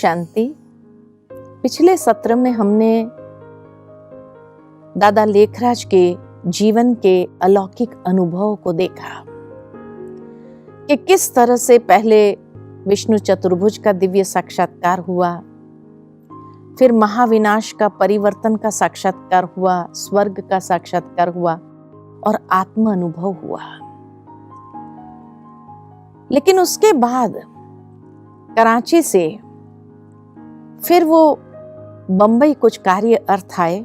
शांति। पिछले सत्र में हमने दादा लेखराज के जीवन के अलौकिक अनुभव को देखा कि किस तरह से पहले विष्णु चतुर्भुज का दिव्य साक्षात्कार हुआ, फिर महाविनाश का परिवर्तन का साक्षात्कार हुआ, स्वर्ग का साक्षात्कार हुआ और आत्म अनुभव हुआ। लेकिन उसके बाद कराची से फिर वो बंबई कुछ कार्य अर्थ आए,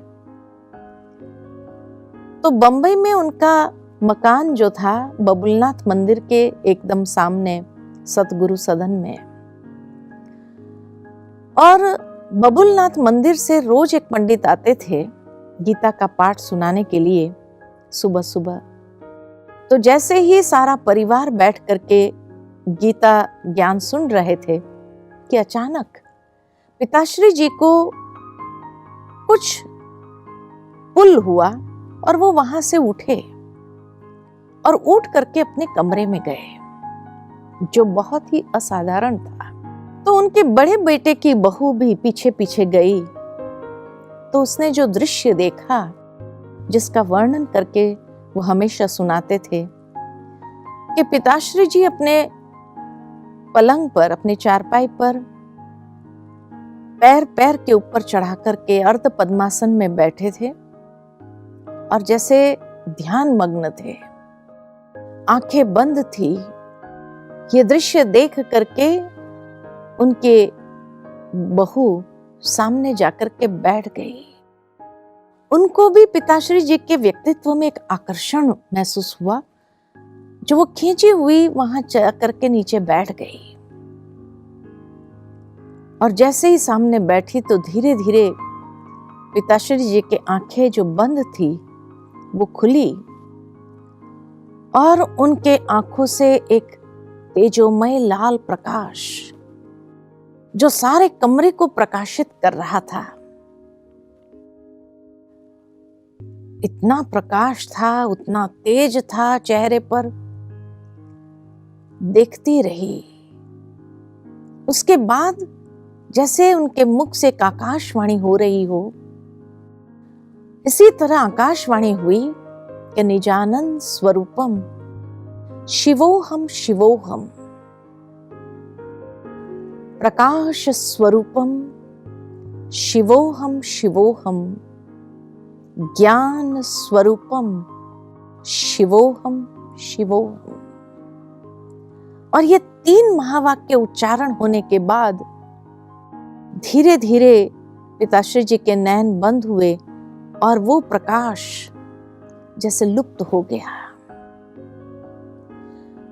तो बंबई में उनका मकान जो था बबुलनाथ मंदिर के एकदम सामने सतगुरु सदन में, और बबुलनाथ मंदिर से रोज एक पंडित आते थे गीता का पाठ सुनाने के लिए सुबह सुबह। तो जैसे ही सारा परिवार बैठ करके गीता ज्ञान सुन रहे थे कि अचानक पिताश्री जी को कुछ पुल हुआ और वो वहां से उठे और उठ करके अपने कमरे में गए, जो बहुत ही असाधारण था। तो उनके बड़े बेटे की बहू भी पीछे पीछे गई, तो उसने जो दृश्य देखा जिसका वर्णन करके वो हमेशा सुनाते थे कि पिताश्री जी अपने पलंग पर, अपने चारपाई पर पैर पैर के ऊपर चढ़ा करके अर्ध पद्मासन में बैठे थे और जैसे ध्यान मग्न थे, आंखें बंद थी। ये दृश्य देख करके उनके बहू सामने जाकर के बैठ गई। उनको भी पिताश्री जी के व्यक्तित्व में एक आकर्षण महसूस हुआ, जो वो खींची हुई वहां जाकर के नीचे बैठ गई। और जैसे ही सामने बैठी तो धीरे धीरे पिताश्री जी की आंखें जो बंद थी वो खुली और उनके आंखों से एक तेजोमय लाल प्रकाश जो सारे कमरे को प्रकाशित कर रहा था, इतना प्रकाश था, उतना तेज था चेहरे पर, देखती रही। उसके बाद जैसे उनके मुख से एक आकाशवाणी हो रही हो, इसी तरह आकाशवाणी हुई कि निजानंद स्वरूपम शिवोहम शिवोहम, प्रकाश स्वरूपम शिवोहम शिवोहम, ज्ञान स्वरूपम शिवोहम शिवोहम। और ये 3 महावाक्य उच्चारण होने के बाद धीरे धीरे पिताश्री जी के नैन बंद हुए और वो प्रकाश जैसे लुप्त हो गया।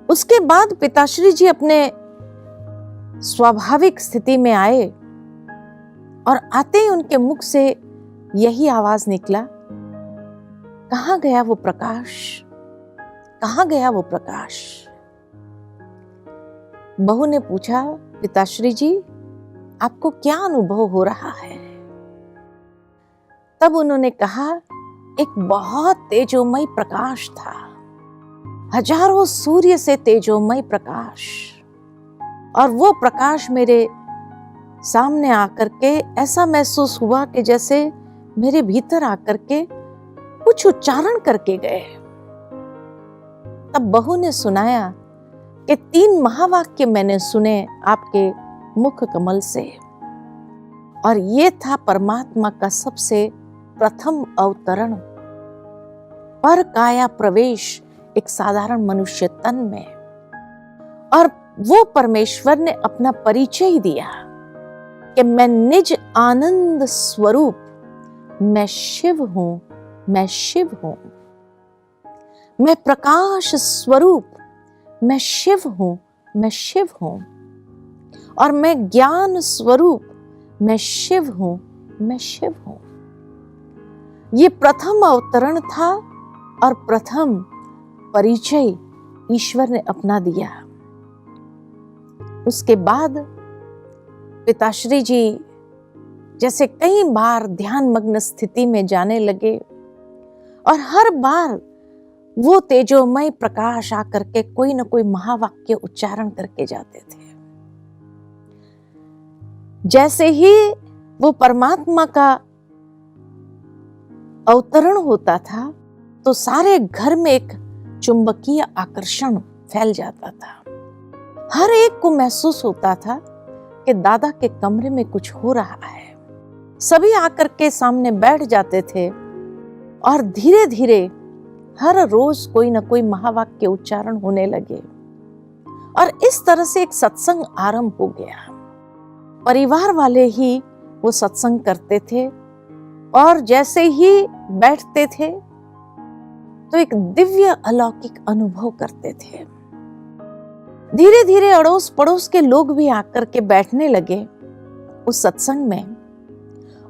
उसके बाद पिताश्री जी अपने स्वाभाविक स्थिति में आए और आते ही उनके मुख से यही आवाज निकला, कहां गया वो प्रकाश, कहां गया वो प्रकाश। बहू ने पूछा, पिताश्री जी आपको क्या अनुभव हो रहा है? तब उन्होंने कहा, एक बहुत तेजोमय प्रकाश था, हजारों सूर्य से तेजोमय प्रकाश, और वो प्रकाश मेरे सामने आकर के ऐसा महसूस हुआ कि जैसे मेरे भीतर आकर के कुछ उच्चारण करके गए। तब बहू ने सुनाया कि 3 महावाक्य मैंने सुने आपके मुख कमल से, और ये था परमात्मा का सबसे प्रथम अवतरण, पर काया प्रवेश एक साधारण मनुष्य तन में। और वो परमेश्वर ने अपना परिचय दिया कि मैं निज आनंद स्वरूप, मैं शिव हूं, मैं शिव हूं, मैं प्रकाश स्वरूप, मैं शिव हूं, मैं शिव हूं, और मैं ज्ञान स्वरूप, मैं शिव हूं, मैं शिव हूं। ये प्रथम अवतरण था और प्रथम परिचय ईश्वर ने अपना दिया। उसके बाद पिताश्री जी जैसे कई बार ध्यान मग्न स्थिति में जाने लगे और हर बार वो तेजोमय प्रकाश आकर के कोई न कोई महावाक्य उच्चारण करके जाते थे। जैसे ही वो परमात्मा का अवतरण होता था तो सारे घर में एक चुंबकीय आकर्षण फैल जाता था। हर एक को महसूस होता था कि दादा के कमरे में कुछ हो रहा है। सभी आकर के सामने बैठ जाते थे और धीरे धीरे हर रोज कोई ना कोई महावाक्य उच्चारण होने लगे और इस तरह से एक सत्संग आरंभ हो गया। परिवार वाले ही वो सत्संग करते थे और जैसे ही बैठते थे तो एक दिव्य अलौकिक अनुभव करते थे। धीरे धीरे अड़ोस पड़ोस के लोग भी आकर के बैठने लगे उस सत्संग में।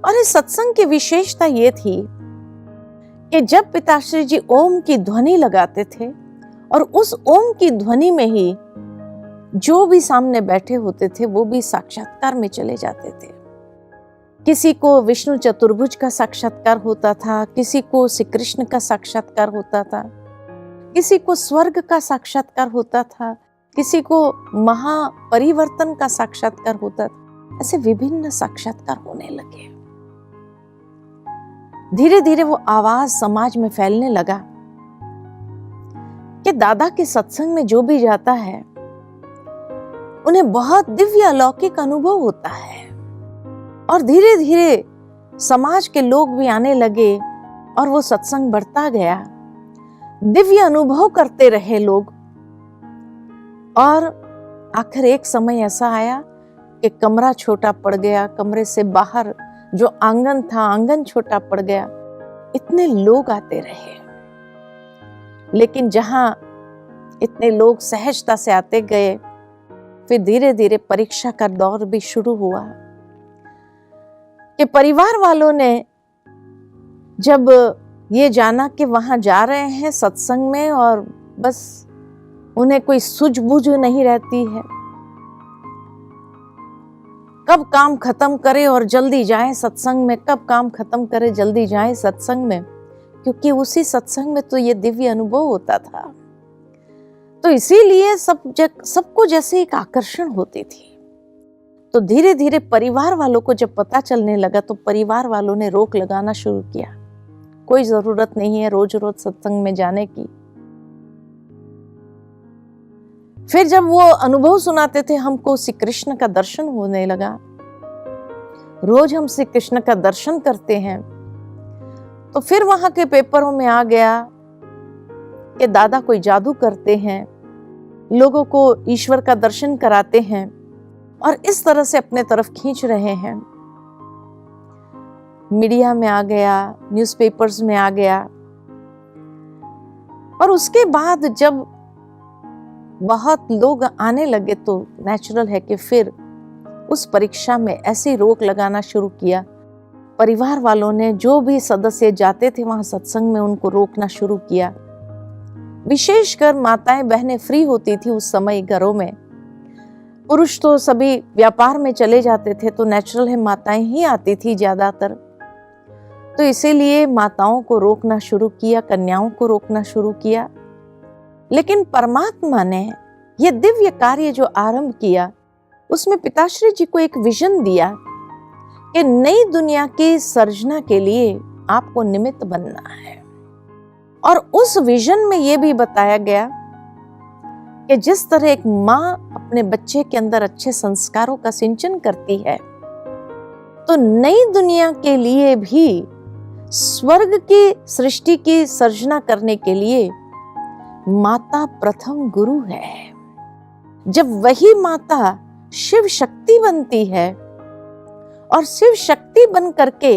और इस सत्संग की विशेषता ये थी कि जब पिताश्री जी ओम की ध्वनि लगाते थे और उस ओम की ध्वनि में ही जो भी सामने बैठे होते थे वो भी साक्षात्कार में चले जाते थे। किसी को विष्णु चतुर्भुज का साक्षात्कार होता था, किसी को श्री कृष्ण का साक्षात्कार होता था, किसी को स्वर्ग का साक्षात्कार होता था, किसी को महापरिवर्तन का साक्षात्कार होता था। ऐसे विभिन्न साक्षात्कार होने लगे। धीरे धीरे वो आवाज समाज में फैलने लगा कि दादा के सत्संग में जो भी जाता है उन्हें बहुत दिव्य अलौकिक अनुभव होता है। और धीरे धीरे समाज के लोग भी आने लगे और वो सत्संग बढ़ता गया। दिव्य अनुभव करते रहे लोग और आखिर एक समय ऐसा आया कि कमरा छोटा पड़ गया। कमरे से बाहर जो आंगन था, आंगन छोटा पड़ गया। इतने लोग आते रहे, लेकिन जहां इतने लोग सहजता से आते गए, फिर धीरे धीरे परीक्षा का दौर भी शुरू हुआ कि परिवार वालों ने जब ये जाना कि वहां जा रहे हैं सत्संग में और बस उन्हें कोई सूझबूझ नहीं रहती है, कब काम खत्म करे और जल्दी जाए सत्संग में, कब काम खत्म करे जल्दी जाए सत्संग में, क्योंकि उसी सत्संग में तो ये दिव्य अनुभव होता था। तो इसीलिए सबको जैसे एक आकर्षण होती थी। तो धीरे धीरे परिवार वालों को जब पता चलने लगा तो परिवार वालों ने रोक लगाना शुरू किया। कोई जरूरत नहीं है रोज रोज सत्संग में जाने की। फिर जब वो अनुभव सुनाते थे, हमको श्री कृष्ण का दर्शन होने लगा, रोज हम श्री कृष्ण का दर्शन करते हैं, तो फिर वहां के पेपरों में आ गया कि दादा कोई जादू करते हैं, लोगों को ईश्वर का दर्शन कराते हैं और इस तरह से अपने तरफ खींच रहे हैं। मीडिया में आ गया, न्यूज़पेपर्स में आ गया। और उसके बाद जब बहुत लोग आने लगे तो नेचुरल है कि फिर उस परीक्षा में ऐसी रोक लगाना शुरू किया। परिवार वालों ने जो भी सदस्य जाते थे वहां सत्संग में उनको रोकना शुरू किया। विशेषकर माताएं बहनें फ्री होती थी उस समय घरों में। पुरुष तो सभी व्यापार में चले जाते थे, तो नेचुरल है माताएं ही आती थी ज्यादातर। तो इसीलिए माताओं को रोकना शुरू किया, कन्याओं को रोकना शुरू किया। लेकिन परमात्मा ने यह दिव्य कार्य जो आरंभ किया, उसमें पिताश्री जी को एक विजन दिया कि नई दुनिया की सर्जना के लिए आपको निमित्त बनना है। और उस विजन में यह भी बताया गया कि जिस तरह एक माँ अपने बच्चे के अंदर अच्छे संस्कारों का सिंचन करती है, तो नई दुनिया के लिए भी स्वर्ग की सृष्टि की सर्जना करने के लिए माता प्रथम गुरु है। जब वही माता शिव शक्ति बनती है और शिव शक्ति बन करके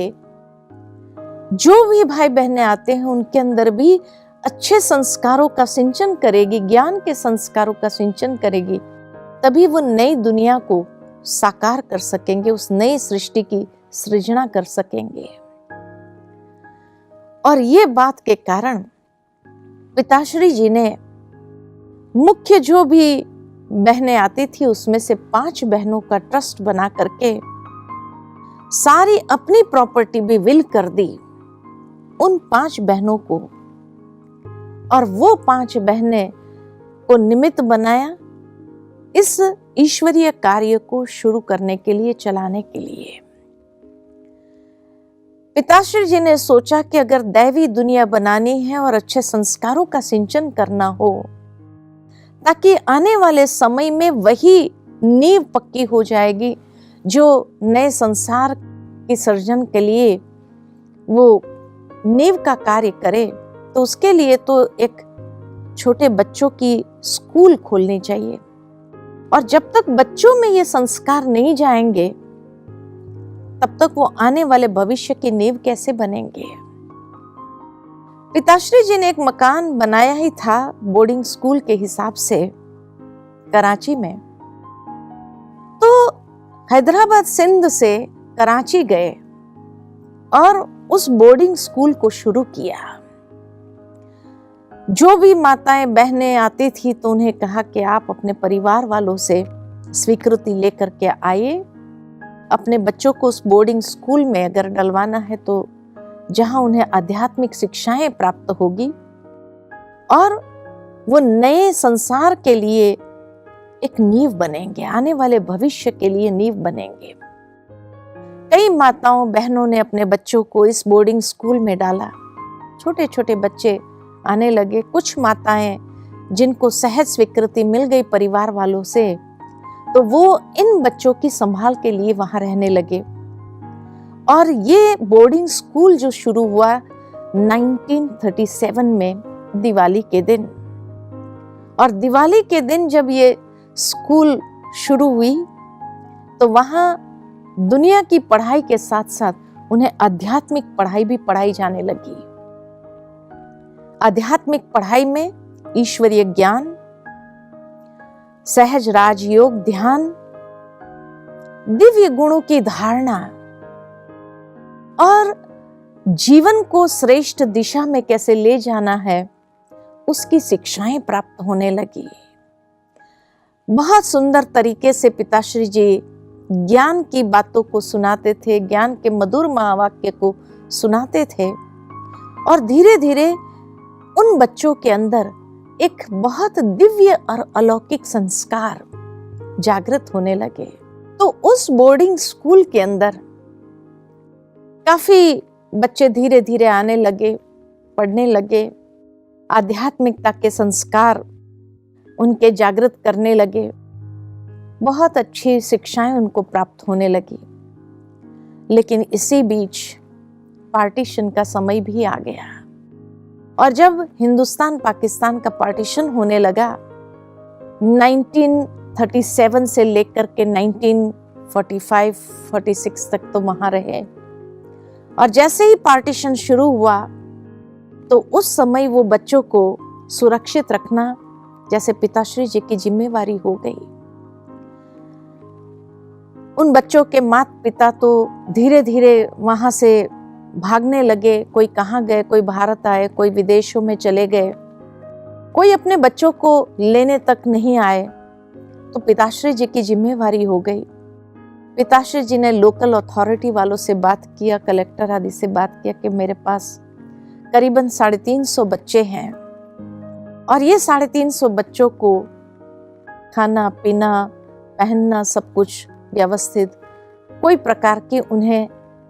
जो भी भाई बहनें आते हैं उनके अंदर भी अच्छे संस्कारों का सिंचन करेगी, ज्ञान के संस्कारों का सिंचन करेगी, तभी वो नई दुनिया को साकार कर सकेंगे, उस नई सृष्टि की सृजना कर सकेंगे। और ये बात के कारण पिताश्री जी ने मुख्य जो भी बहनें आती थी उसमें से 5 बहनों का ट्रस्ट बना करके सारी अपनी प्रॉपर्टी भी विल कर दी उन 5 बहनों को। और वो 5 बहनें को निमित्त बनाया इस ईश्वरीय कार्य को शुरू करने के लिए, चलाने के लिए। पिताश्री जी ने सोचा कि अगर दैवी दुनिया बनानी है और अच्छे संस्कारों का सिंचन करना हो, ताकि आने वाले समय में वही नींव पक्की हो जाएगी जो नए संसार के सर्जन के लिए वो नींव का कार्य करे, तो उसके लिए तो एक छोटे बच्चों की स्कूल खोलनी चाहिए। और जब तक बच्चों में ये संस्कार नहीं जाएंगे, तब तक वो आने वाले भविष्य की नींव कैसे बनेंगे। पिताश्री जी ने एक मकान बनाया ही था बोर्डिंग स्कूल के हिसाब से कराची में। तो हैदराबाद सिंध से कराची गए और उस बोर्डिंग स्कूल को शुरू किया। जो भी माताएं बहनें आती थी तो उन्हें कहा कि आप अपने परिवार वालों से स्वीकृति लेकर के आइए, अपने बच्चों को उस बोर्डिंग स्कूल में अगर डलवाना है तो जहां उन्हें आध्यात्मिक शिक्षाएं प्राप्त होगी और वो नए संसार के लिए एक नींव बनेंगे, आने वाले भविष्य के लिए नींव बनेंगे। कई माताओं बहनों ने अपने बच्चों को इस बोर्डिंग स्कूल में डाला। छोटे छोटे बच्चे आने लगे। कुछ माताएं जिनको सहज स्वीकृति मिल गई परिवार वालों से, तो वो इन बच्चों की संभाल के लिए वहां रहने लगे। और ये बोर्डिंग स्कूल जो शुरू हुआ 1937 में दिवाली के दिन। और दिवाली के दिन जब ये स्कूल शुरू हुई तो वहां दुनिया की पढ़ाई के साथ साथ उन्हें आध्यात्मिक पढ़ाई भी पढ़ाई जाने लगी। आध्यात्मिक पढ़ाई में ईश्वरीय ज्ञान, सहज राजयोग, ध्यान, दिव्य गुणों की धारणा और जीवन को श्रेष्ठ दिशा में कैसे ले जाना है, उसकी शिक्षाएं प्राप्त होने लगी। बहुत सुंदर तरीके से पिताश्री जी ज्ञान की बातों को सुनाते थे, ज्ञान के मधुर महावाक्य को सुनाते थे और धीरे धीरे उन बच्चों के अंदर एक बहुत दिव्य और अलौकिक संस्कार जागृत होने लगे। तो उस बोर्डिंग स्कूल के अंदर काफी बच्चे धीरे धीरे आने लगे, पढ़ने लगे, आध्यात्मिकता के संस्कार उनके जागृत करने लगे, बहुत अच्छी शिक्षाएं उनको प्राप्त होने लगी। लेकिन इसी बीच पार्टीशन का समय भी आ गया और जब हिंदुस्तान पाकिस्तान का पार्टीशन होने लगा 1937 से लेकर के 1945-46 तक तो वहां रहे। और जैसे ही पार्टीशन शुरू हुआ तो उस समय वो बच्चों को सुरक्षित रखना जैसे पिताश्री जी की जिम्मेवारी हो गई। उन बच्चों के माता पिता तो धीरे धीरे वहां से भागने लगे। कोई कहाँ गए, कोई भारत आए, कोई विदेशों में चले गए, कोई अपने बच्चों को लेने तक नहीं आए। तो पिताश्री जी की जिम्मेवारी हो गई। पिताश्री जी ने लोकल अथॉरिटी वालों से बात किया, कलेक्टर आदि से बात किया कि मेरे पास करीबन 350 बच्चे हैं और ये 350 बच्चों को खाना पीना पहनना सब कुछ व्यवस्थित, कोई प्रकार की उन्हें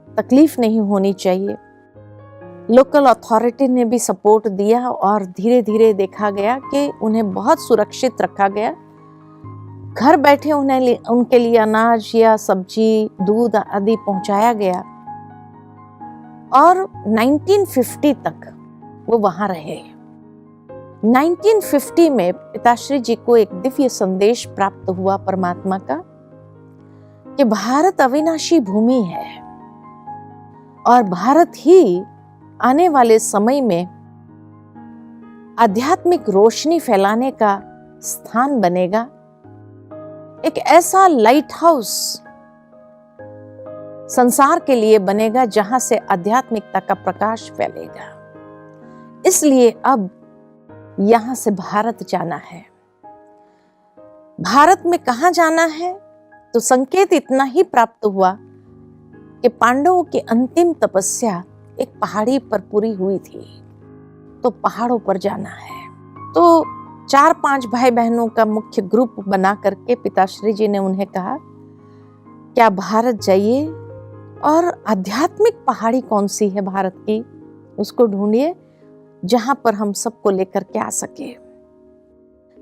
तकलीफ नहीं होनी चाहिए। लोकल अथॉरिटी ने भी सपोर्ट दिया और धीरे धीरे देखा गया कि उन्हें बहुत सुरक्षित रखा गया। घर बैठे उन्हें उनके लिए अनाज या सब्जी, दूध आदि पहुंचाया गया और 1950 तक वो वहां रहे। 1950 में पिताश्री जी को एक दिव्य संदेश प्राप्त हुआ परमात्मा का कि भारत अविनाशी भूमि है और भारत ही आने वाले समय में आध्यात्मिक रोशनी फैलाने का स्थान बनेगा, एक ऐसा लाइट हाउस संसार के लिए बनेगा जहां से आध्यात्मिकता का प्रकाश फैलेगा। इसलिए अब यहां से भारत जाना है। भारत में कहां जाना है तो संकेत इतना ही प्राप्त हुआ कि पांडवों की अंतिम तपस्या एक पहाड़ी पर पूरी हुई थी, तो पहाड़ों पर जाना है। तो 4-5 भाई बहनों का मुख्य ग्रुप बना करके पिताश्री जी ने उन्हें कहा कि आप भारत जाइए और आध्यात्मिक पहाड़ी कौन सी है भारत की, उसको ढूंढिए जहां पर हम सबको लेकर के आ सके।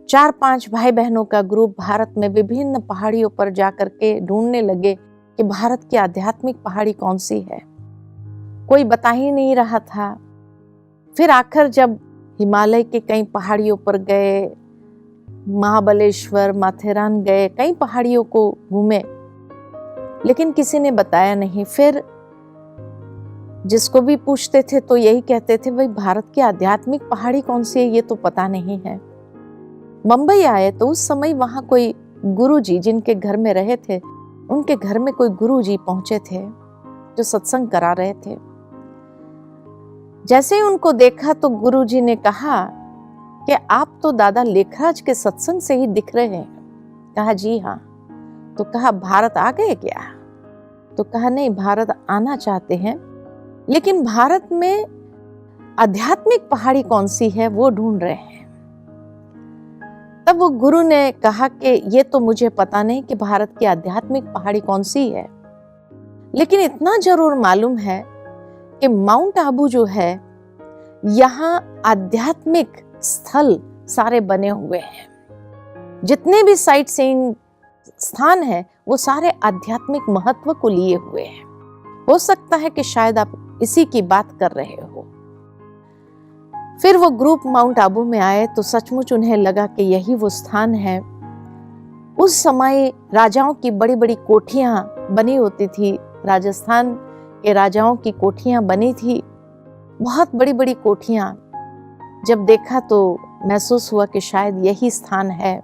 4-5 भाई बहनों का ग्रुप भारत में विभिन्न पहाड़ियों पर जाकर के ढूंढने लगे कि भारत की आध्यात्मिक पहाड़ी कौन सी है। कोई बता ही नहीं रहा था। फिर आखिर जब हिमालय के कई पहाड़ियों पर गए, महाबलेश्वर, माथेरान गए, कई पहाड़ियों को घूमे, लेकिन किसी ने बताया नहीं। फिर जिसको भी पूछते थे तो यही कहते थे, भाई भारत की आध्यात्मिक पहाड़ी कौन सी है ये तो पता नहीं है। मुंबई आए तो उस समय वहां कोई गुरुजी जिनके घर में रहे थे, उनके घर में कोई गुरुजी पहुंचे थे जो सत्संग करा रहे थे। जैसे ही उनको देखा तो गुरुजी ने कहा कि आप तो दादा लेखराज के सत्संग से ही दिख रहे हैं। कहा जी हाँ। तो कहा भारत आ गए क्या? तो कहा नहीं, भारत आना चाहते हैं, लेकिन भारत में आध्यात्मिक पहाड़ी कौन सी है वो ढूंढ रहे हैं। तब वो गुरु ने कहा कि ये तो मुझे पता नहीं कि भारत की आध्यात्मिक पहाड़ी कौन सी है, लेकिन इतना जरूर मालूम है कि माउंट आबू जो है, यहाँ आध्यात्मिक स्थल सारे बने हुए हैं। जितने भी साइट सीइंग स्थान है वो सारे आध्यात्मिक महत्व को लिए हुए हैं। हो सकता है कि शायद आप इसी की बात कर रहे हो। फिर वो ग्रुप माउंट आबू में आए तो सचमुच उन्हें लगा कि यही वो स्थान है। उस समय राजाओं की बड़ी बड़ी कोठियां बनी होती थी, राजस्थान के राजाओं की कोठियां बनी थी, बहुत बड़ी बड़ी कोठियां। जब देखा तो महसूस हुआ कि शायद यही स्थान है,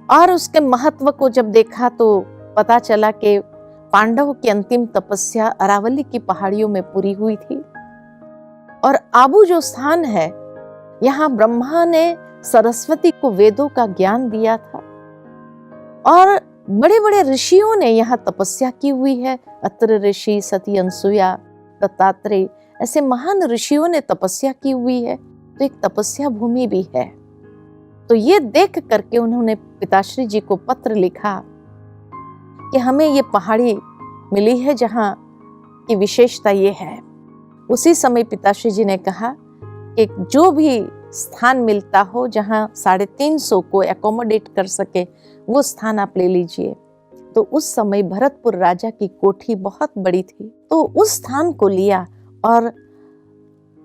और उसके महत्व को जब देखा तो पता चला कि पांडवों की अंतिम तपस्या अरावली की पहाड़ियों में पूरी हुई थी। और आबू जो स्थान है, यहाँ ब्रह्मा ने सरस्वती को वेदों का ज्ञान दिया था, और बड़े बड़े ऋषियों ने यहाँ तपस्या की हुई है। अत्रि ऋषि, सती अनसुया, दत्तात्रेय, ऐसे महान ऋषियों ने तपस्या की हुई है, तो एक तपस्या भूमि भी है। तो ये देख करके उन्होंने पिताश्री जी को पत्र लिखा कि हमें ये पहाड़ी मिली है जहाँ की विशेषता ये है। उसी समय पिताश्री जी ने कहा कि जो भी स्थान मिलता हो जहाँ 350 को एकोमोडेट कर सके, वो स्थान आप ले लीजिए। तो उस समय भरतपुर राजा की कोठी बहुत बड़ी थी, तो उस स्थान को लिया और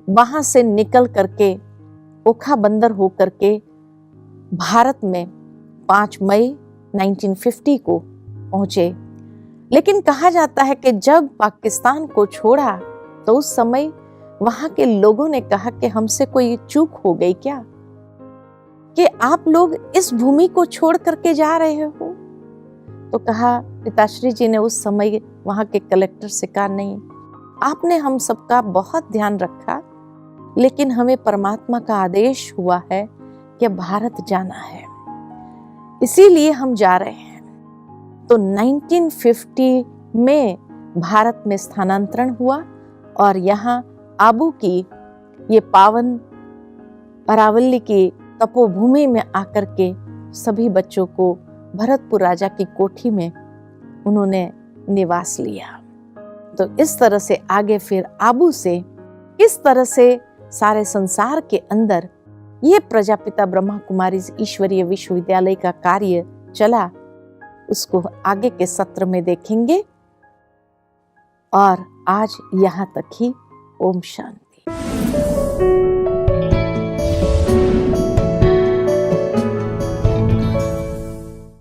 वहां से निकल करके ओखा बंदर होकर के भारत में 5 मई 1950 को पहुंचे। लेकिन कहा जाता है कि जब पाकिस्तान को छोड़ा तो उस समय वहां के लोगों ने कहा कि हमसे कोई चूक हो गई क्या, कि आप लोग इस भूमि को छोड़ करके जा रहे हो। तो कहा, पिताश्री जी ने उस समय वहां के कलेक्टर से कहा, नहीं, आपने हम सबका बहुत ध्यान रखा, लेकिन हमें परमात्मा का आदेश हुआ है कि भारत जाना है, इसीलिए हम जा रहे हैं। तो 1950 में भारत में स्थानांतरण हुआ और यहाँ आबू की ये पावन अरावली की तपोभूमि में आकर के सभी बच्चों को भरतपुर राजा की कोठी में उन्होंने निवास लिया। तो इस तरह से आगे फिर आबू से किस तरह से सारे संसार के अंदर ये प्रजापिता ब्रह्मा कुमारी ईश्वरीय विश्वविद्यालय का कार्य चला, उसको आगे के सत्र में देखेंगे। और आज यहाँ तक ही। ओम शांति।